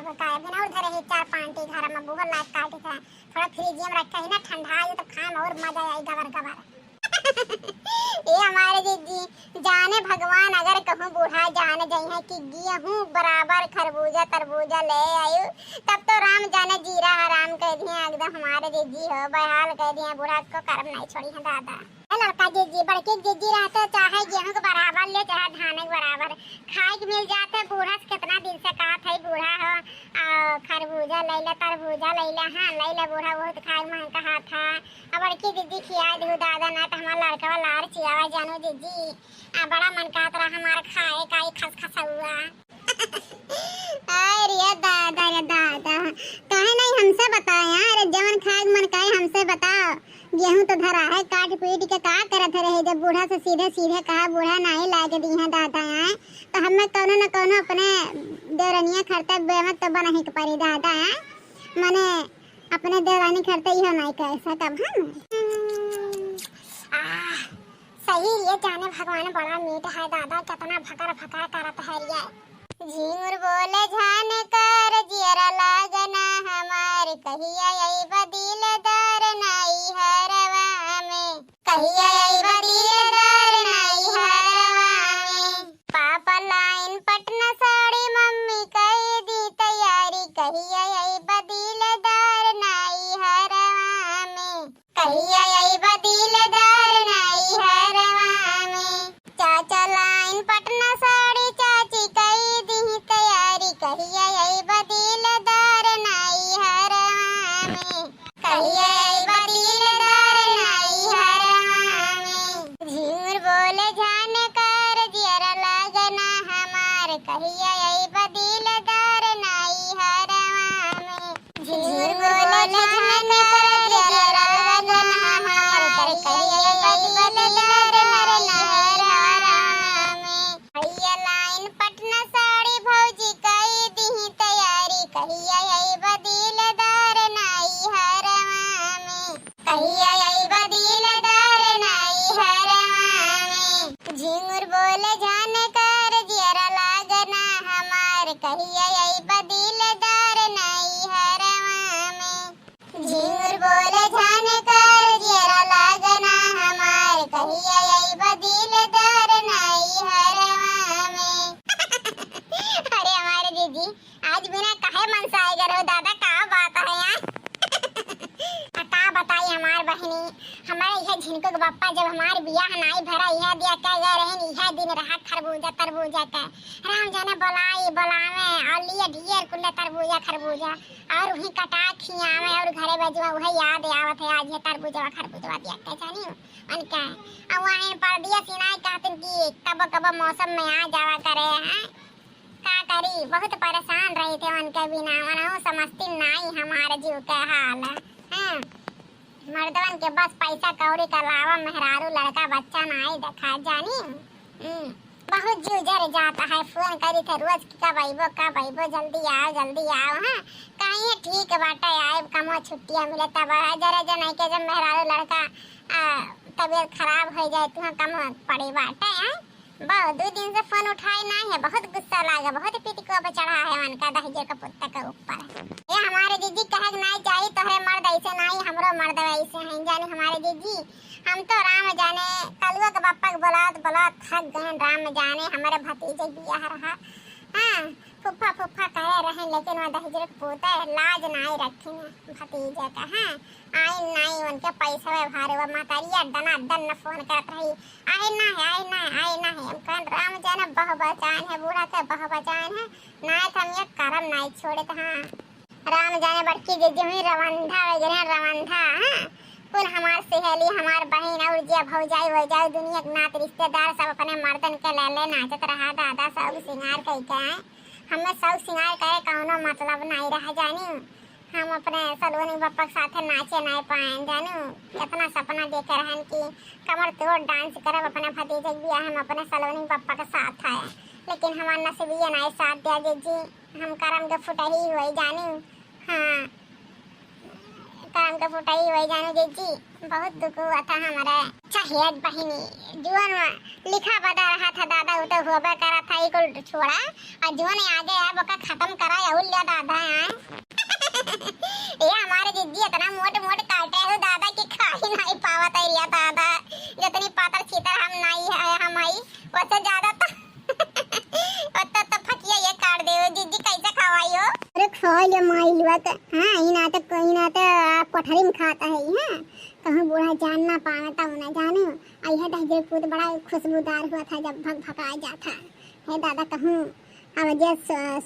बकाया बिना उधर ही 4-5 घर में बहुत लाइट काटी था। थोड़ा फ्रिज में रखा है ना, ठंडा है तो खाए में और मजा आई गबर गबर। ये हमारे जी जाने भगवान अगर कहूँ बूढ़ा जाने जाई है कि गेहूं बराबर खरबूजा तरबूजा ले आयु, तब तो राम जाने जीरा हराम कह दिए एकदम हमारे जी हो बहाल कह दिए। बूढ़ा को कर्म नहीं छोड़ी है दादा। लड़का जी बड़के जी रहते चाहे गेहूं के बराबर ले चाहे धान के बराबर खाए के मिल जाते। बूढ़ा से कितना दिन से कहा था बूढ़ा हो खरबूजा ले ले तरबूजा ले ले। हाँ ले ले बूढ़ा बहुत खाए मन कहा था। अब बड़की दीदी खिया दू दादा ना तो हमारा लड़का लार चियावा जानू दीदी बड़ा मन कहा था हमारा खाए का खस खसा हुआ। अरे दादा रे दादा कहे नहीं हमसे बताओ यार, जवन खाए मन कहे हमसे बताओ। गेहूं तो धरा है काट पीट के का करत रहे जब बूढ़ा से सीधे सीधे कहा बूढ़ा नहीं लाके दी है दादा है तो हमें कोनो न कोनो अपने देवरनिया खर्चा बेमत तो बना ही के परी दादा है। मने अपने देवरानी खर्चा ही नहीं कह सकब हम। सही ये जाने भगवान बड़ा मीठ है दादा, कितना भकर भकर करत है ये। झिंगुर बोले झान कर जियरा लागना हमार कहिया आई बदिलदार नाई हरवा में, कहिया आई बदिलदार नाई हरवा में। पापा लाइन पटना साड़ी मम्मी कह दी तैयारी कहिया आई बदिलदार नाई हरवा में, कहिया आई बदिलदार नाई हरवा में। चाचा लाइन पटना साड़ी चाची कह दी तैयारी कहिया आई बदिलदार नाई हरवा में, कहिया आई बदिलदार नाई हरवा में। झिंगुर बोले झान कर जियरा लागना हमार कहिया आई बदिलदार नाई हरवा में। झिंगुर बोले झान कर जियरा लागना हमार कहिया आई बदिलदार नाई हरवा में। भैया लाइन पटना साड़ी भौजी कह दी तैयारी कहिया आई बदिलदार नाई हरवा में, कहिया आई बदिलदार नाई हरवा में। झिंगुर बोले झान कर जियरा लागना हमार कहिया आई बदिलदार नाई हरवा में। झिंगुर बोले झान कर जियरा लागना हमार कहिया आई बदिलदार नाई हरवा में। अरे हमारे दीदी आज बिना कहे मन से आए गए दादा का बात है यार। का बताई हमार बहनी हमारे यह झिनको के बप्पा जब हमार बियाह नाई भरा यह दिया कह गए रहन यह दिन रहा खरबूजा तरबूजा का राम जाने बुलाई बुलावे और लिए ढेर कुल्ले तरबूजा खरबूजा और वही कटा खियावे और घरे बजवा वही याद आवत है आज ये तरबूजा खरबूजा दिया कह जानी मन का। अब वहीं पर दिया सिनाई कहते कि कब कब मौसम में आ जावा करे हैं का करी बहुत परेशान रही थे उनके बिना मनो समझती नहीं हमारे जीव का हाल है। मर्दवन के बस पैसा कौड़ी का अलावा मेहरारू लड़का बच्चा नहीं देखा जानी। बहुत जीव जर जाता है फोन करी थे रोज कब आइबो जल्दी आओ। हाँ कहीं ठीक बाटे आए कमो छुट्टियां मिले तब जरा जन के जब मेहरारू लड़का तबीयत खराब हो जाए तो कम पड़ी बाटे है। बहुत 2 दिन से फोन उठाए नहीं है, बहुत गुस्सा लगा बहुत पीठ को चढ़ा है उनका दहेज का पुत्ता के ऊपर। ये हमारे दीदी कहे नहीं चाहिए तोहरे मर्द ऐसे नहीं हमरो मर्द ऐसे हैं जाने हमारे दीदी हम तो राम जाने कलुआ के बप्पा के बुलात थक गए। राम जाने हमारे भतीजे बियाह रहा। हाँ फुफ्फा कहे रहे लेकिन वह दहेज पोता लाज नहीं रखी भतीजे का। हाँ आई नहीं उनके पैसा में भारे वो मातारिया डना डन फोन करत रही आई ना है हम कह राम जाने बह बचान है बूढ़ा के बह बचान है ना तो हम ये करम नहीं छोड़े। हाँ राम जाने बड़की दीदी हुई रवंधा रवंधा। हाँ कुल हमार सहेली हमार बहन और जिया भौजाई हो जाए दुनिया के नात रिश्तेदार सब अपने मर्दन के ले नाचत रहा दादा सब सिंगार कह के हमें सब सिंगार करे कौनो मतलब नहीं रह जानी। हम अपने सलोनी बप्पा के साथ नाचे नहीं पाए जानू इतना सपना देखे रहन कि कमर तोड़ डांस करब अपने भतीजे के बियाह हम अपने सलोनी बप्पा के साथ आए लेकिन हमार नसीबिया नहीं साथ दिया जी हम करम के फुटही हुई जानू। हाँ काम का फुटाई वही जानो जीजी, बहुत दुख हुआ था हमारा। चाहिए बहिनी जुआन लिखा बता रहा था दादा, वो तो हुआ करा था ही को छोड़ा और जुआन आगे है वो का खत्म करा या लिया दादा है। ये हमारे जीजी इतना मोटे मोटे काटे हो दादा की खा ही नहीं पावत है रिया दादा, जितनी पातर छीतर हम नहीं है हम आई वैसे ज्यादा तो फटिया ये काट दे जीजी, कैसे खवाई हो? अरे खा ले माइल बात। हां इना तो कोठरी में खाता है। हां कहूं बूढ़ा जान ना पाता होना जाने आई है दहजे कूद बड़ा खुशबूदार हुआ था जब भग भगा जाता है दादा। कहूं अब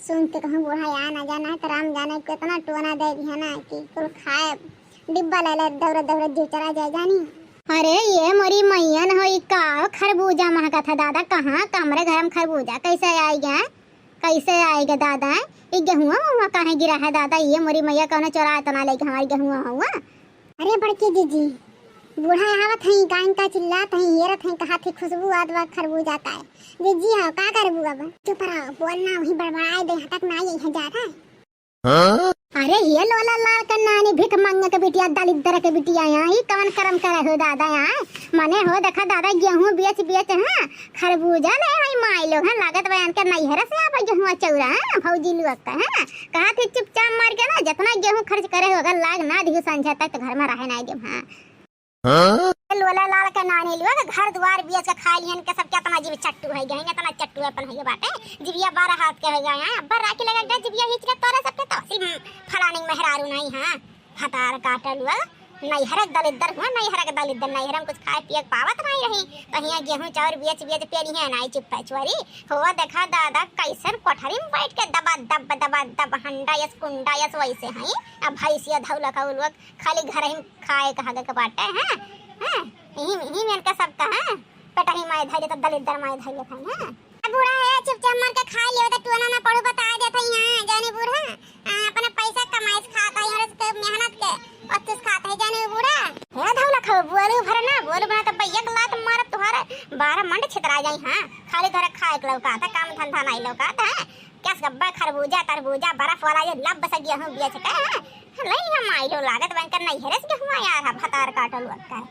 सुन के कहूं बूढ़ा या ना जाना तो राम जाने कितना टोना दे भी है ना कि कुल खाए डिब्बा ले ले दौड़ दौड़ जीव चला जाए जानी। अरे ये मोरी मैयन हो का खरबूजा महका था दादा, कहाँ कमरे घर में खरबूजा कैसे आएगा? कैसे आएगा दादा? ये गेहुआ हुआ कहाँ गिरा है दादा? ये मोरी मैया कहना चोरा तो ना लेके हमारी गेहुआ हुआ। अरे बड़के जीजी बूढ़ा आवत है काइन का चिल्लात है ये रथ है कहा थी खुशबू आदवा खरबूजा का है। जीजी हां का करबू अब चुप रहो बोलना वही बड़बड़ाए दे हटक ना यही जा रहा है। अरे ये लोला लाल का नानी भिख मांगने के बिटिया दलिद्र के बिटिया यहाँ ही कौन कर्म करे हो दादा? यहाँ मने हो देखा दादा गेहूं बेच हाँ खरबूजा ले हाई माई लोग हैं लागत बयान के नहीं है से आप गेहूं चौरा है भौजी लोग का है कहा थे चुपचाप मार के ना जितना गेहूं खर्च करे होगा लाग ना दियो संझा तक तो घर में रहे ना दे। हां लोला लाल का नानी लोग घर द्वार बेच के खा लियन के सब कितना जीव चट्टू है गए इतना चट्टू अपन है बाटे जिबिया 12 हाथ के है गए अब्बा राखी लगा के जिबिया हिच के तोरे सब के तहसील फलाने मेहरारू नहीं। हां हतार काटल हुआ नहीं हरक दलिद्र हुआ नहीं हरक दलिद्र नहीं हरम कुछ खाए पिए पावत नहीं रही कहीं गेहूं चाउर बेच बेच पेरी है नहीं चुप पैचवारी हुआ देखा दादा कैसन कोठरी में बैठ के दबा दब हंडा यस कुंडा यस वैसे हैं अब भैंसिया धौला का लोग खाली घर ही खाए कहा के बाटे हैं। हां ही में का सब का है पटही माय धैले तो दलिद्र माय धैले था ना बूढ़ा है चुपचाप मार के खा लियो तो टोना ना पड़ो बता देता यहां जाने बूढ़ा अपने पैसा कमाए खाता है और मेहनत के और तुस खाता है जाने बूढ़ा है धौला खा बोलू भरना बोल बना तो भैया लात मार तुम्हारा 12 मंड छितरा जाई। हां खाली धरे खाए के लौका था काम धंधा नहीं लौका था क्या गब्बा खरबूजा तरबूजा बर्फ वाला ये लब बस गेहूं बेच के ले हम आइलो लागत बनकर नहीं है रे गेहूं यार भतार काटल वक्त का